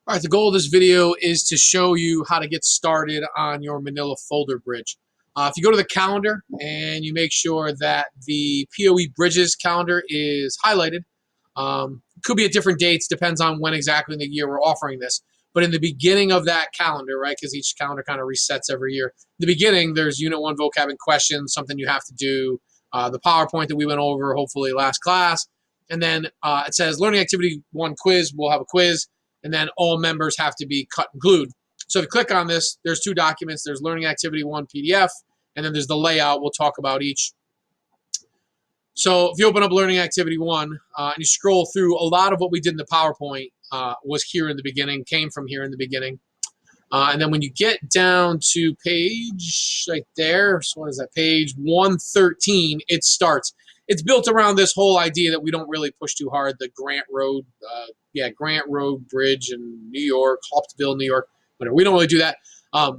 All right, the goal of this video is to show you how to get started on your Manila folder bridge. If you go to the calendar and you make sure that the POE bridges calendar is highlighted, could be at different dates, depends on when exactly in the year we're offering this. But in the beginning of that calendar, right, because each calendar kind of resets every year, in the beginning, there's Unit 1 vocab and questions, something you have to do, the PowerPoint that we went over, hopefully last class. And then it says Learning Activity 1 quiz. We'll have a quiz. And then all members have to be cut and glued. So if you click on this, there's two documents. There's Learning Activity 1 PDF, and then there's the layout. We'll talk about each. So if you open up Learning Activity 1 and you scroll through, a lot of what we did in the PowerPoint was here in the beginning, came from here in the beginning. And then when you get down to page right there, so what is that, page 113, it starts. It's built around this whole idea that we don't really push too hard, the Grant Road Bridge in New York, Hopkville, New York, whatever. We don't really do that.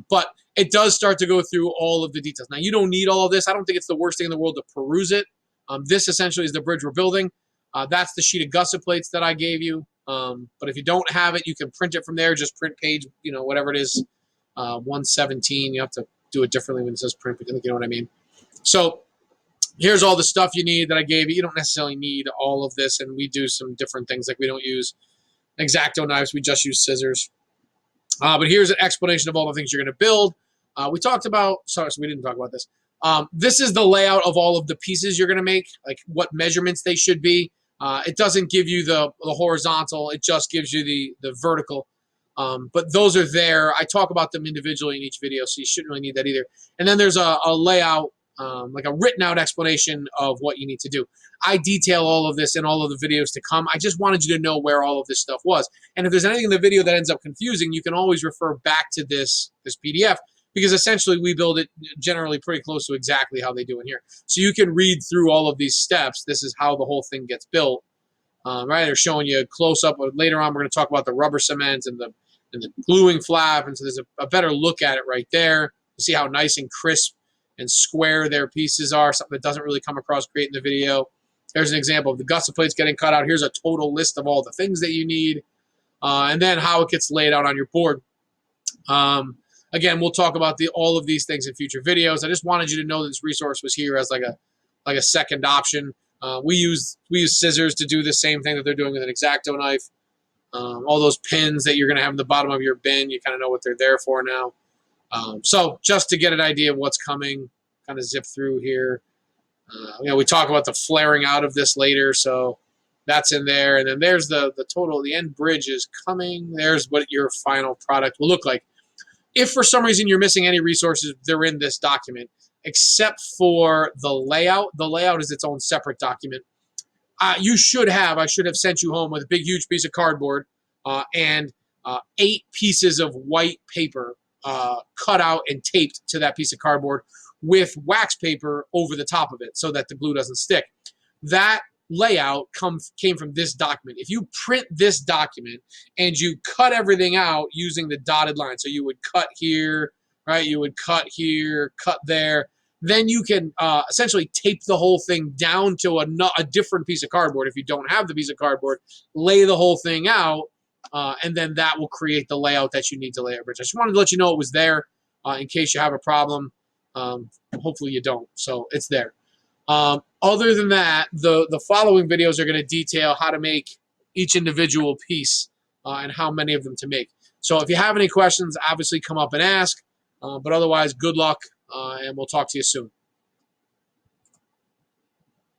But it does start to go through all of the details. Now, you don't need all of this. I don't think it's the worst thing in the world to peruse it. This essentially is the bridge we're building. That's the sheet of gusset plates that I gave you. But if you don't have it, you can print it from there. Just print page, whatever it is, 117. You have to do it differently when it says print, but you know what I mean. So here's all the stuff you need that I gave you. You don't necessarily need all of this, and we do some different things. Like we don't use X-Acto knives. We just use scissors. But here's an explanation of all the things you're going to build. We talked about, sorry, so we didn't talk about this. This is the layout of all of the pieces you're going to make, like what measurements they should be. It doesn't give you the horizontal. It just gives you the vertical. But those are there. I talk about them individually in each video, so you shouldn't really need that either. And then there's a layout, like a written out explanation of what you need to do. I detail all of this in all of the videos to come. I just wanted you to know where all of this stuff was. And if there's anything in the video that ends up confusing, you can always refer back to this PDF, because essentially we build it generally pretty close to exactly how they do in here. So you can read through all of these steps. This is how the whole thing gets built. Right, they're showing you a close-up. Later on, we're going to talk about the rubber cement and the gluing flap. And so there's a better look at it right there. You see how nice and crisp and square their pieces are, something that doesn't really come across great in the video. There's an example of the gusset plates getting cut out. Here's a total list of all the things that you need, and then how it gets laid out on your board. Again, we'll talk about all of these things in future videos. I just wanted you to know that this resource was here as like a second option. We use scissors to do the same thing that they're doing with an X-Acto knife. All those pins that you're going to have in the bottom of your bin, you kind of know what they're there for now. So just to get an idea of what's coming, kind of zip through here. We talk about the flaring out of this later, so that's in there. And then there's the total, the end bridge is coming. There's what your final product will look like. If for some reason you're missing any resources, they're in this document, except for the layout. The layout is its own separate document. I should have sent you home with a big, huge piece of cardboard and 8 pieces of white paper cut out and taped to that piece of cardboard with wax paper over the top of it so that the glue doesn't stick. That layout came from this document. If you print this document and you cut everything out using the dotted line, so you would cut here, right? You would cut here, cut there. Then you can essentially tape the whole thing down to a different piece of cardboard. If you don't have the piece of cardboard, lay the whole thing out, and then that will create the layout that you need to lay a bridge. I just wanted to let you know it was there in case you have a problem. Hopefully you don't. So it's there. Other than that, the following videos are going to detail how to make each individual piece and how many of them to make. So if you have any questions, obviously come up and ask. But otherwise, good luck, and we'll talk to you soon.